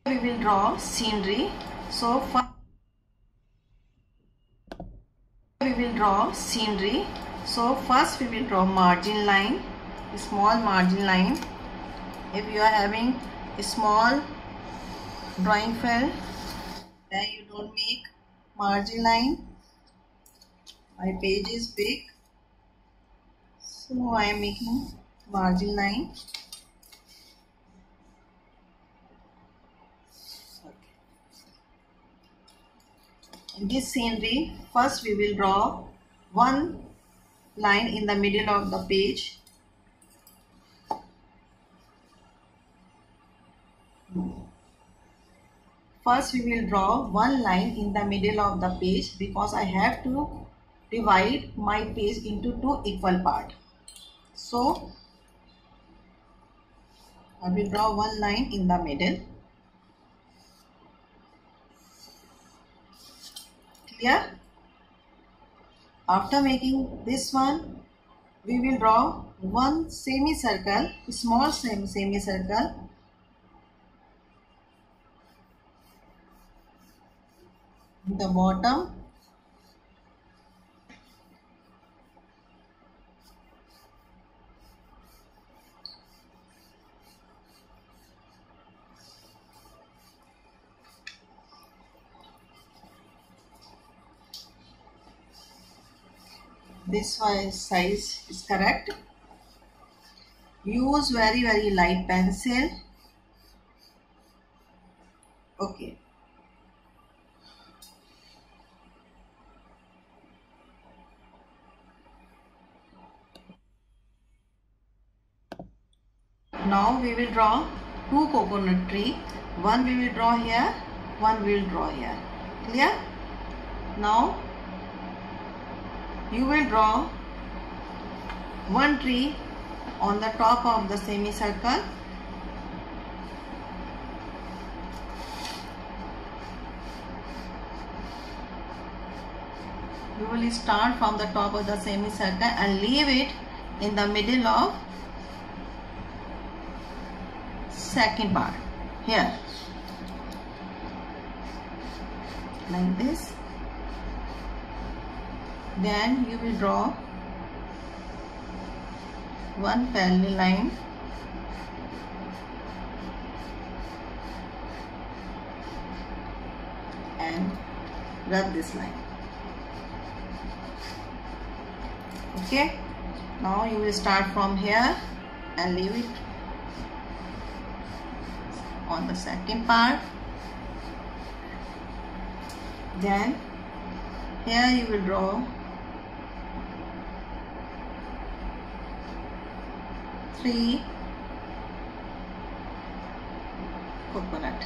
we will draw scenery. So first we will draw scenery. So first we will draw margin line, a small margin line. If you are having a small drawing file, then you don't make margin line. My page is big, so I am making margin line. In this scenery, first we will draw one line in the middle of the page. First we will draw one line in the middle of the page because I have to divide my page into two equal parts. So I will draw one line in the middle. Clear? After making this one, we will draw one semicircle, small semicircle. In the bottom. This size is correct. Use very light pencil. Okay. Now we will draw two coconut tree. One we will draw here, one we will draw here. Clear? Now you will draw one tree on the top of the semicircle. You will start from the top of the semicircle and leave it in the middle of second part here, like this. Then you will draw one parallel line and rub this line. Okay, now you will start from here and leave it on the second part. Then here you will draw three coconut.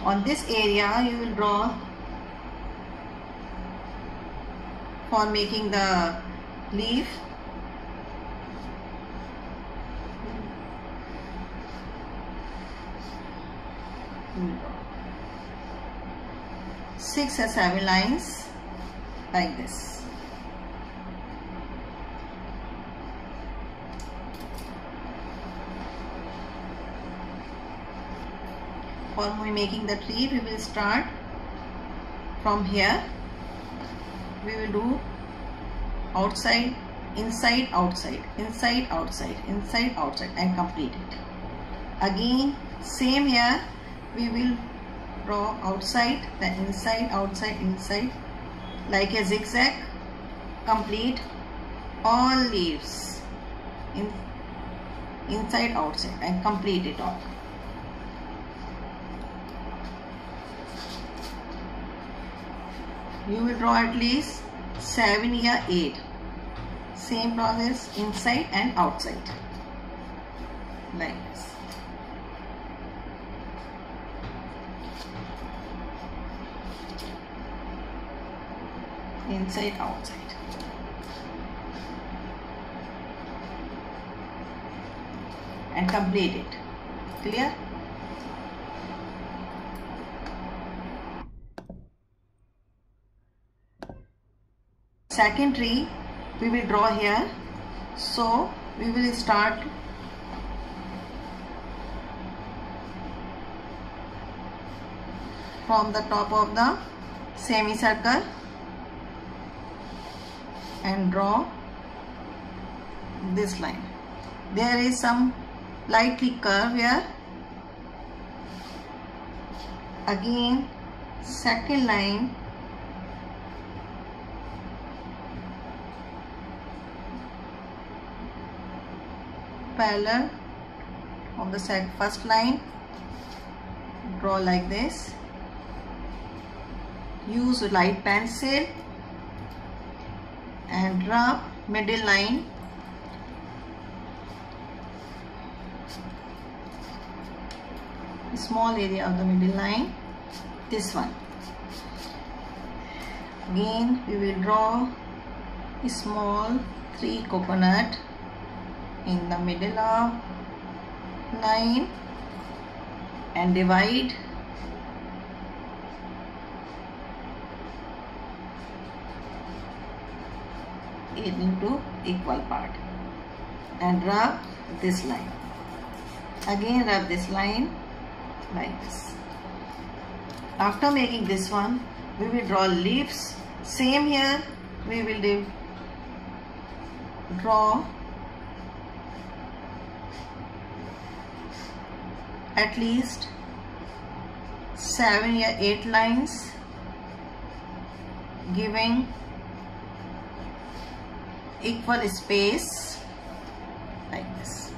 On this area you will draw for making the leaf. Six or seven lines like this. For making the tree, we will start from here. We will do outside, inside, outside, inside, outside, inside, outside, and complete it. Again, same here. We will draw outside, then inside, outside, inside, like a zigzag. Complete all leaves inside, outside, and complete it all. You will draw at least 7 or 8. Same process inside and outside, like this. Inside, outside. And complete it. Clear? Second tree we will draw here. So we will start from the top of the semicircle and draw this line. There is some lightly curve here. Again, second line parallel of the first line, draw like this. Use light pencil and draw middle line. Small area of the middle line, this one. Again we will draw a small 3 coconut in the middle of line and divide it into equal part and rub this line. Again rub this line like this. After making this one, we will draw leaves. Same here, we will draw at least 7 or 8 lines, giving equal space like this.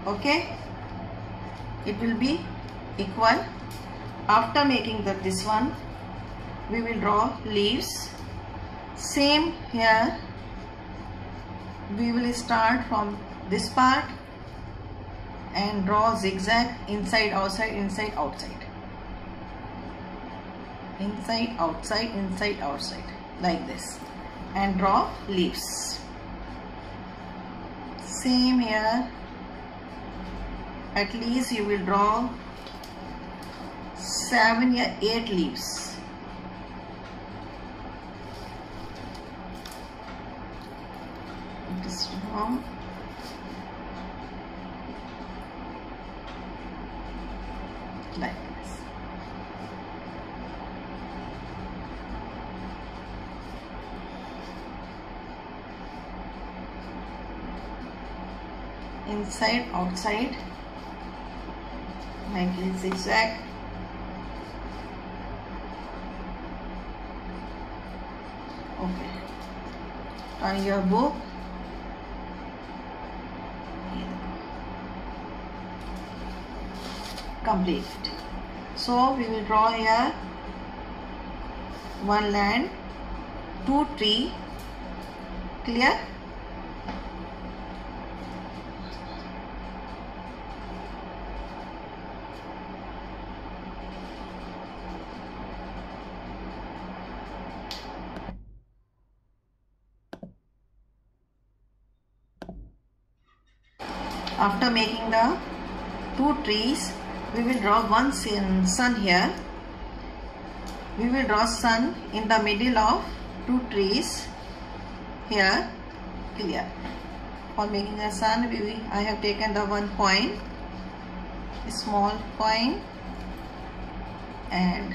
Okay, it will be equal. After making this one, we will draw leaves. Same here, we will start from this part and draw zigzag inside outside, inside outside, inside outside, inside outside like this, and draw leaves. Same here, at least you will draw 7 or 8 leaves. It is wrong. Like this. Inside, outside, like this zigzag. Okay. On your book, complete. So we will draw here 1 land, 2 tree. Clear? After making the 2 trees, we will draw one sun here. We will draw sun in the middle of 2 trees here. Clear? For making the sun, I have taken the 1 coin, a small coin, and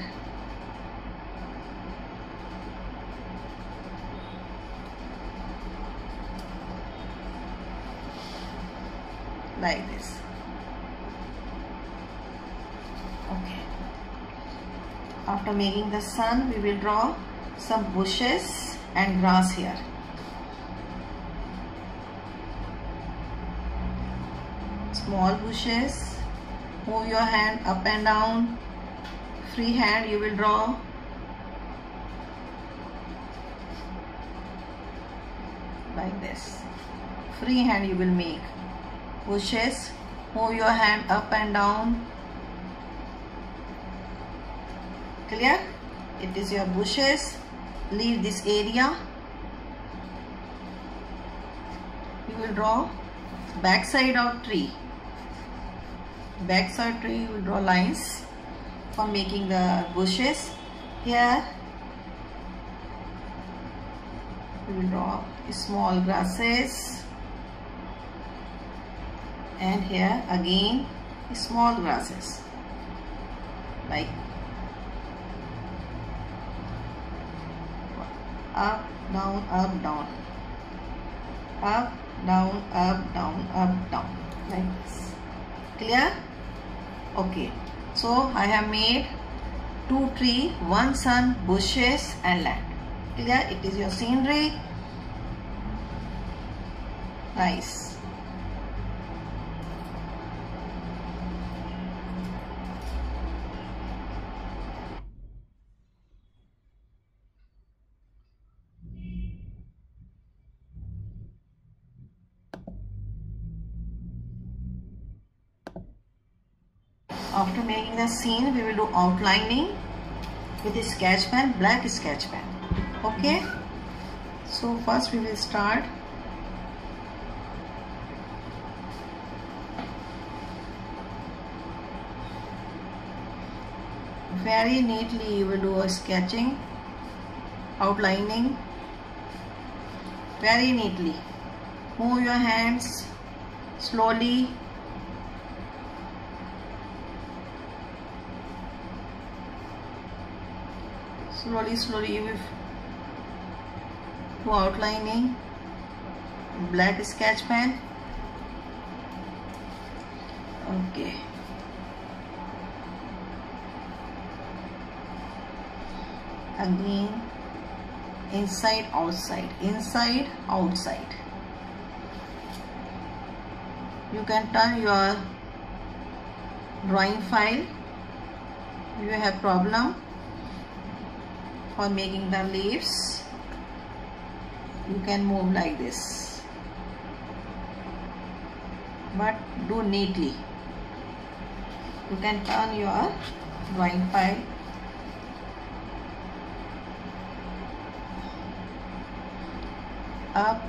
like this. Okay. After making the sun, we will draw some bushes and grass here. Small bushes. Move your hand up and down. Free hand you will draw. Like this. Free hand you will make. Bushes. Move your hand up and down. Clear? It is your bushes. Leave this area. You will draw back side of tree. Back side tree you will draw lines for making the bushes. Here we will draw small grasses, and here again small grasses. like up, down, up, down, up, down, up, down, up, down, like this. Clear? Okay. So I have made 2 trees, 1 sun, bushes and land. Clear? It is your scenery. Nice. After making the scene, we will do outlining with a sketch pen, black sketch pen. Okay. So first we will start very neatly. You will do a sketching, outlining very neatly. Move your hands slowly. Slowly you will do outlining, black sketch pen. Okay. Again, inside, outside, inside, outside. You can turn your drawing file. If you have problem for making the leaves, you can move like this, but do neatly. You can turn your drawing file. Up,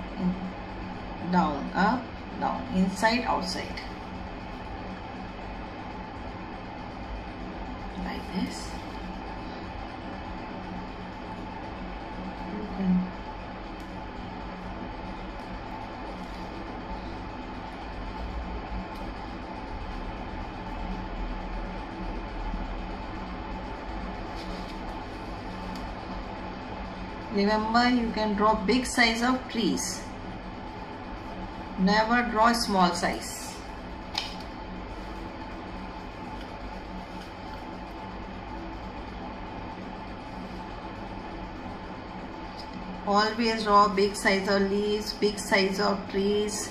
down, inside, outside, like this. Remember, you can draw big size of trees. Never draw small size. Always draw big size of leaves, big size of trees.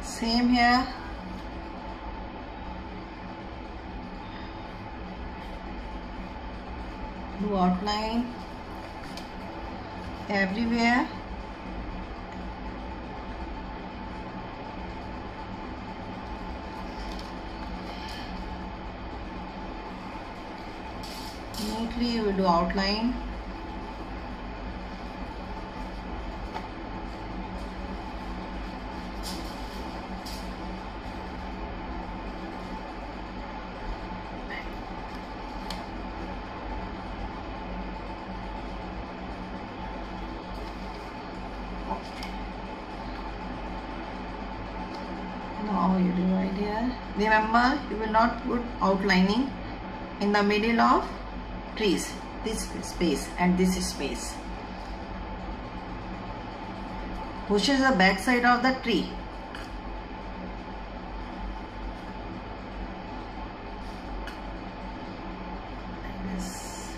Same here. Do outline everywhere. Neatly you will do outline. Now you divide here. Remember, you will not put outlining in the middle of trees, this space and this space. Bush is the back side of the tree. Like this.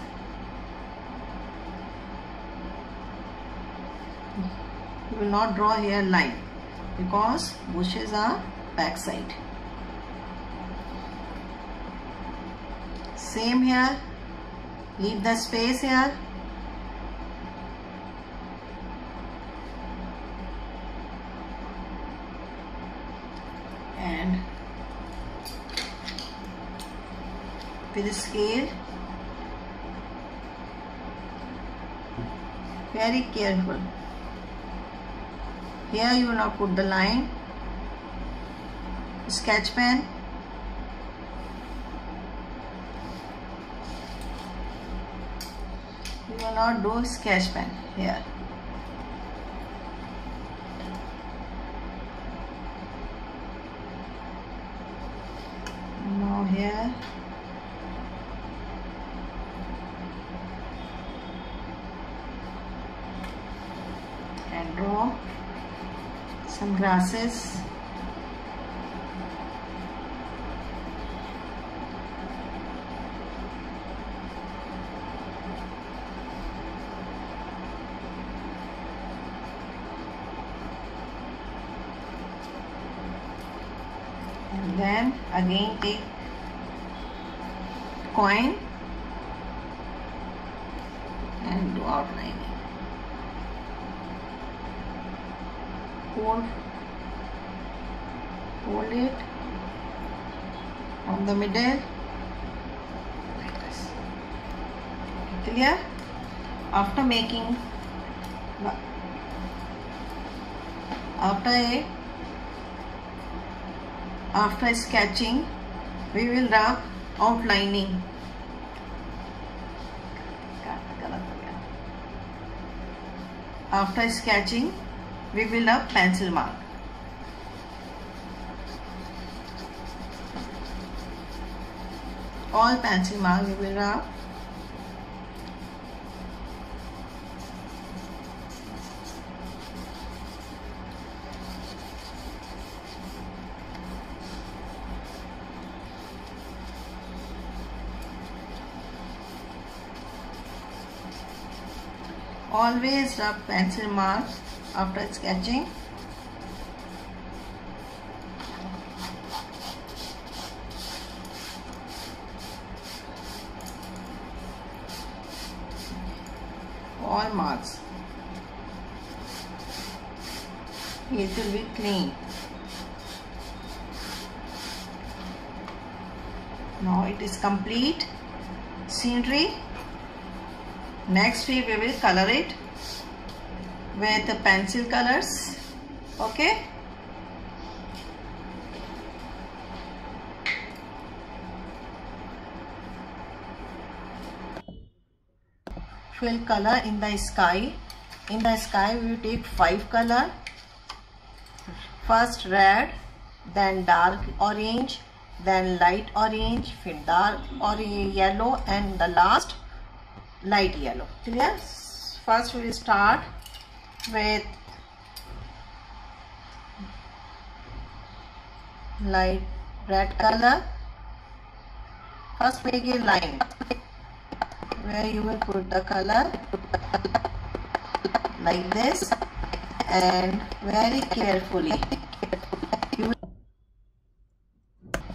You will not draw here line because bushes are back side. Same here. Leave the space here. And with the scale, very careful. Here you will not put the line. Sketch pen. You will not do sketch pen here. Now here. And draw some grasses. And then again take coin and do outlining. Hold it on the middle like this. Clear? After making, after sketching, we will rub outlining. After sketching, we will rub pencil mark. All pencil mark we will rub. Always rub pencil mark after sketching. All marks. It will be clean. Now it is complete scenery. Next we will color it with the pencil colors. Okay. Fill color in the sky. In the sky we will take 5 color. First red, then dark orange, then light orange, then dark orange, yellow, and the last light yellow. Clear? First we will start with light red color. First make a line where you will put the color like this, and very carefully you will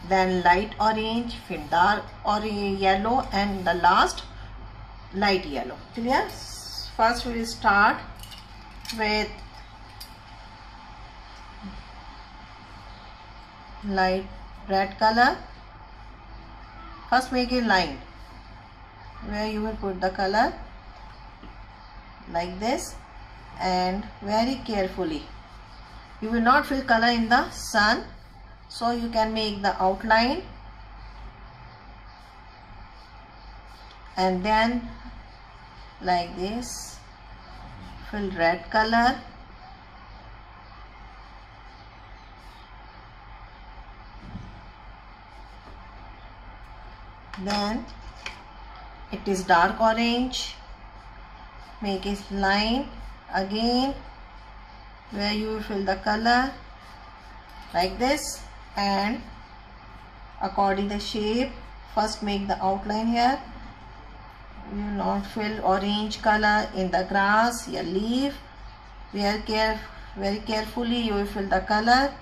then light orange, then dark orange, yellow, and the last light yellow. Clear? First we will start with light red color. First make a line where you will put the color like this, and very carefully you will not fill color in the sun, so you can make the outline, and then like this fill red color, then it is dark orange, make a line again where you will fill the color like this, and according the shape, first make the outline here. You will not fill orange color in the grass, your leaf. Very carefully you will fill the color.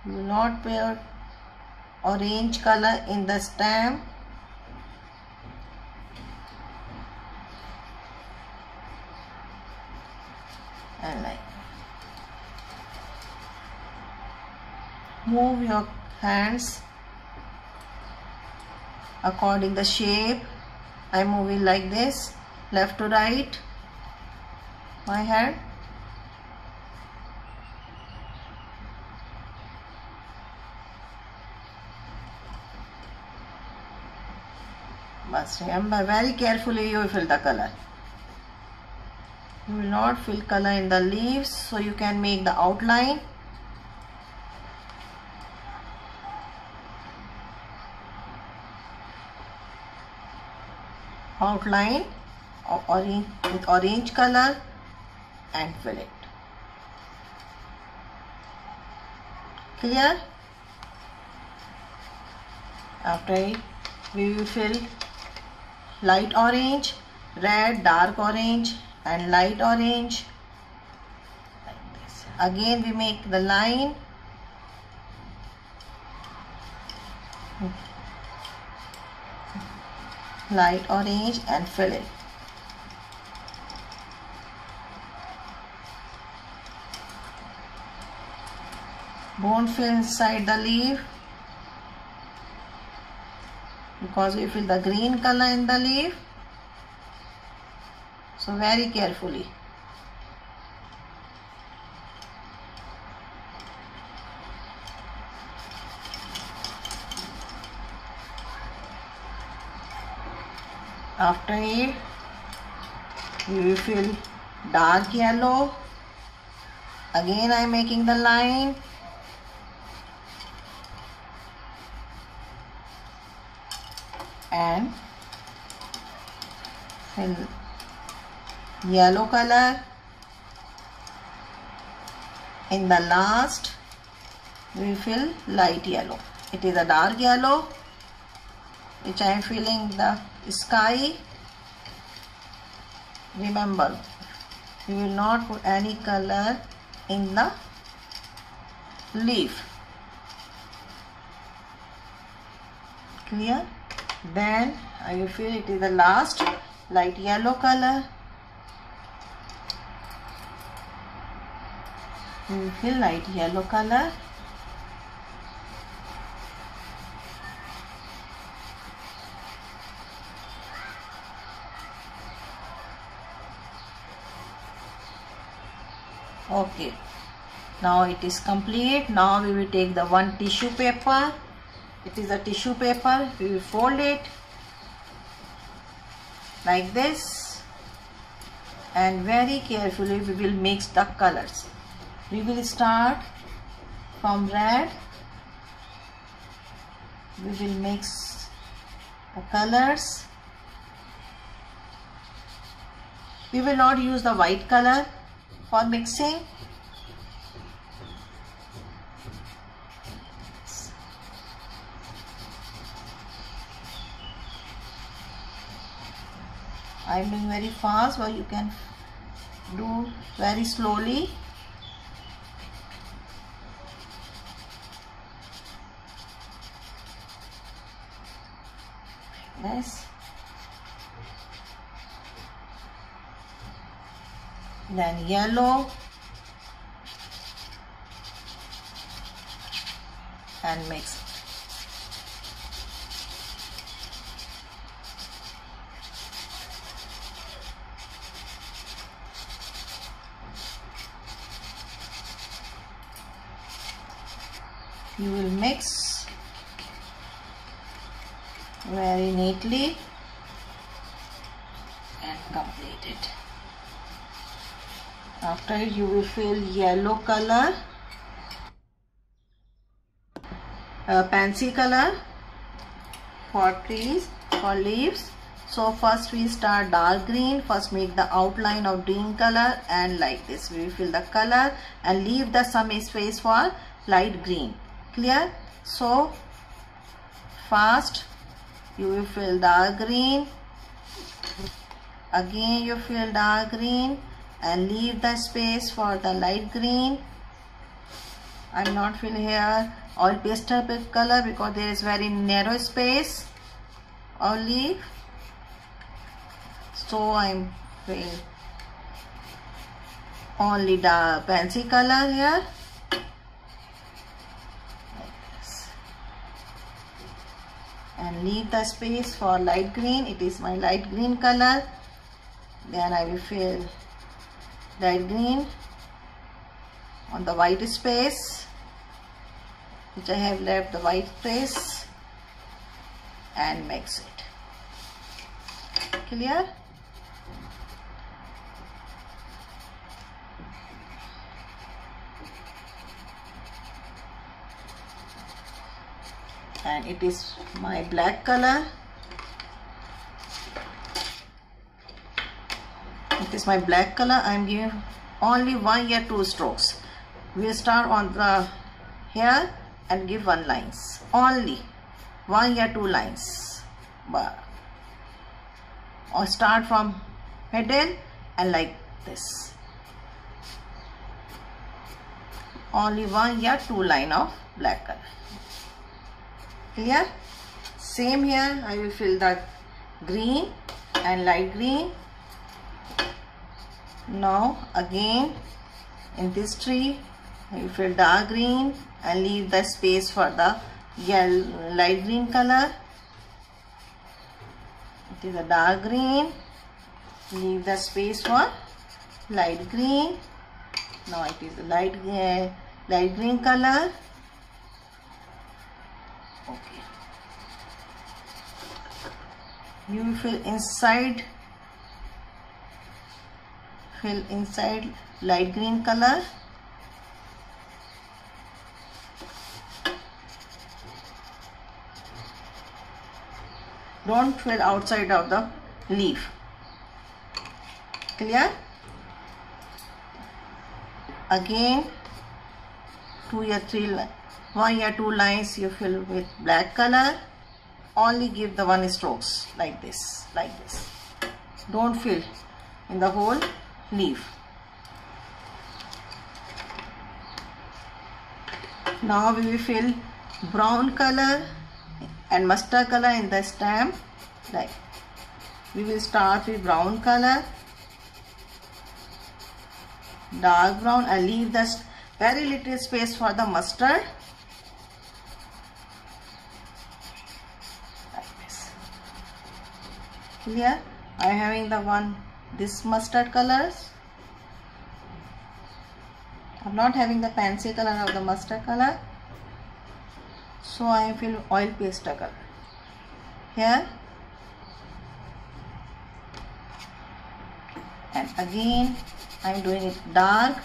You will not put orange color in the stem. And like move your hands according the shape. I move it like this, left to right. my head. But remember, very carefully you will fill the color. You will not fill color in the leaves, so you can make the outline. Outline of orange with orange color and fill it. Clear? After it, we will fill light orange, red, dark orange and light orange like this. Again we make the line. Light orange and fill it. Don't fill inside the leaf because we fill the green color in the leaf. So very carefully. After it, we will fill dark yellow. Again I am making the line. And fill yellow color. In the last, we fill light yellow. It is a dark yellow which I am filling the sky. Remember, you will not put any color in the leaf. Clear? Then I will fill it is the last light yellow color. We will fill light yellow color. Okay, now it is complete. Now we will take the one tissue paper. It is a tissue paper. We will fold it like this and very carefully we will mix the colors. We will start from red. We will mix the colors. We will not use the white color for mixing. I am doing very fast, but you can do very slowly. Yes. Then yellow and mix. You will mix very neatly and complete it. After you will fill yellow color, pansy color for trees, for leaves. So first we start dark green. First make the outline of green color and like this we will fill the color and leave the some space for light green. Clear? So first you will fill dark green, again you fill dark green and leave the space for the light green. I am not filling here all pastel color because there is very narrow space of leaf. So I am filling only the pansy color here. And leave the space for light green. It is my light green color. Then I will fill light green on the white space which I have left the white space and mix it. Clear? And it is my black color. It is my black color. I am giving only 1 or 2 strokes. We will start on the here and give 1 lines. Only 1 or 2 lines. Or start from middle and like this. Only 1 or 2 line of black color. Clear? Same here, I will fill the green and light green. Now again in this tree I will fill dark green and leave the space for the yellow, light green color. It is a dark green. Leave the space for light green. Now it is a light green color. Okay. You will fill inside light green color. Don't fill outside of the leaf. Clear? Again 1 or 2 lines you fill with black color. Only give the 1 strokes like this. Don't fill in the whole leaf. Now we will fill brown color and mustard color in the stem. Like we will start with brown color, dark brown, and leave the very little space for the mustard. Like this. Clear? I am having this mustard colors. I am not having the pencil color of the mustard color. So I am filling oil pastel color. Here. And again I am doing it dark.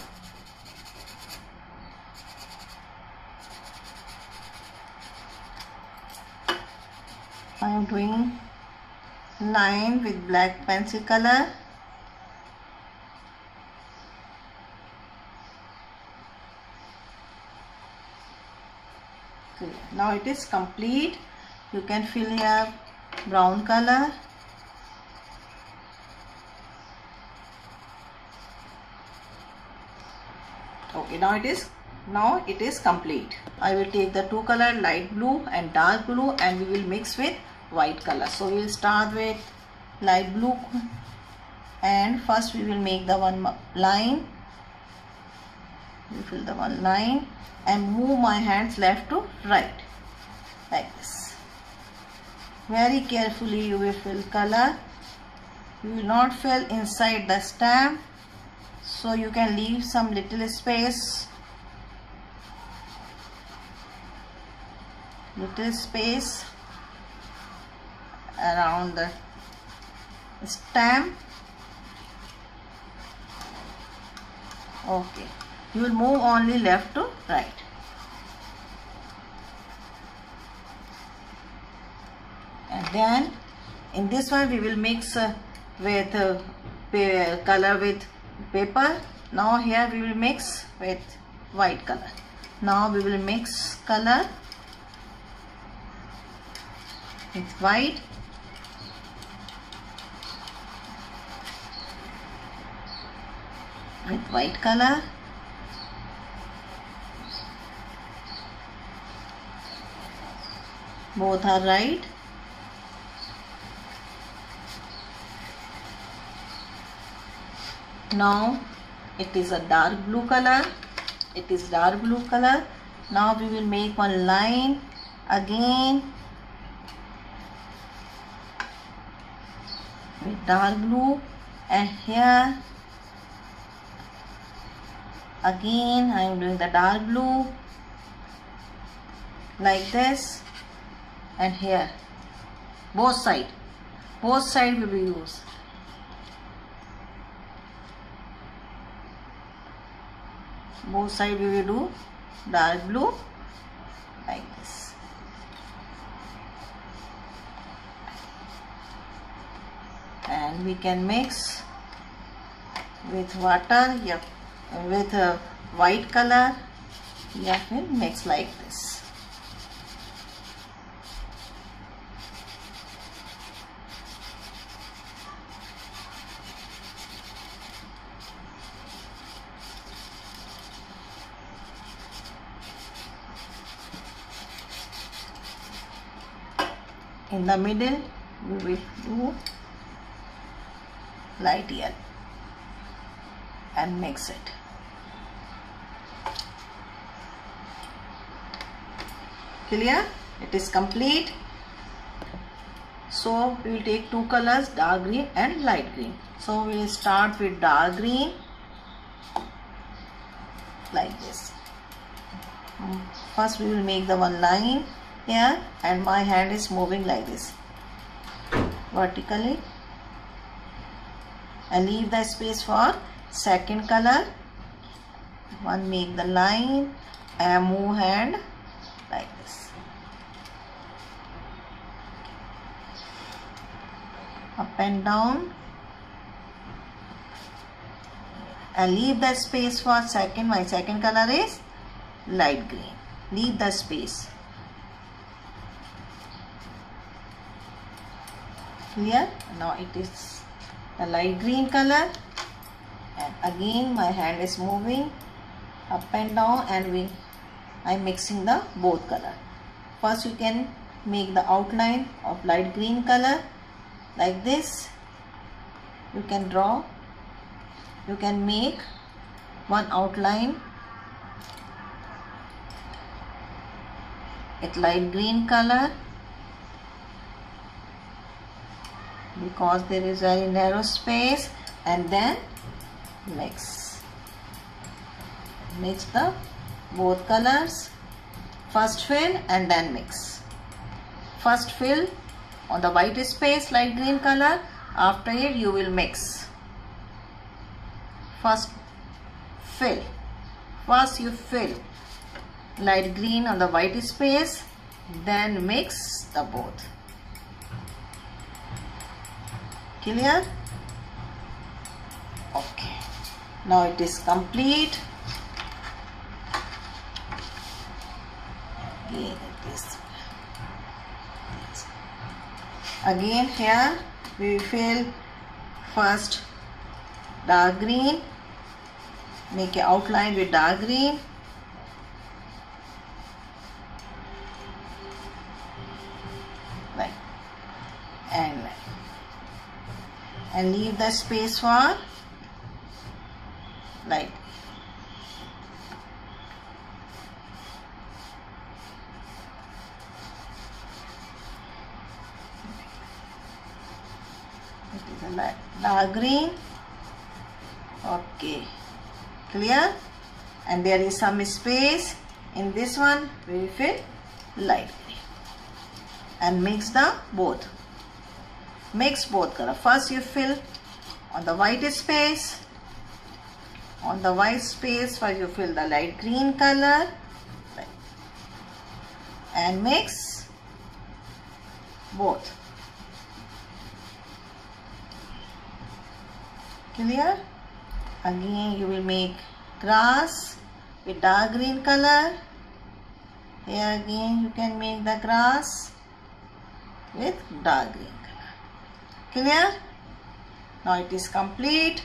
I am doing line with black pencil color. Now it is complete. You can fill here brown color. Okay, now it is complete. I will take the 2 color, light blue and dark blue, and we will mix with white color. So we will start with light blue, and first we will make the 1 line. We fill the 1 line and move my hands left to right like this. Very carefully you will fill color. You will not fill inside the stem, so you can leave some little space. Around the stem. Okay, you will move only left to right. And then in this one we will mix with color with paper. Now here we will mix with white color. Now we will mix color with white. With white color. Both are right. Now it is a dark blue color. Now we will make 1 line again with dark blue, and here Again I am doing the dark blue like this, and here both side we will use. Both side we will do dark blue like this. And we can mix with water, yeah, with a white color, yeah, we'll mix like this. In the middle we will do light yellow and mix it. Clear? It is complete. So we will take two colors, dark green and light green. So we will start with dark green like this. First we will make the one line here, and my hand is moving like this vertically, and leave the space for second color. One, make the line and move hand like this, up and down, and leave the space for second. My second color is light green. Leave the space. Clear? Now it is a light green color, and again my hand is moving up and down, and I'm mixing the both color. First you can make the outline of light green color like this. You can draw, you can make one outline with light green color, because there is very narrow space, and then mix the both colors. First fill and then mix. First fill on the white space, light green color. After it you will mix. First fill. First you fill light green on the white space, then mix the both. Clear? Okay. Now it is complete. Again here we will fill first dark green. Make an outline with dark green. Like, and leave the space for light. It is a dark green. Okay, clear? And there is some space in this one. We will fill light green and mix the both. Mix both color. First you fill on the white space. On the white space first you fill the light green color and mix both. Clear? Again you will make grass with dark green color. Here again you can make the grass with dark green color. Clear? Now it is complete.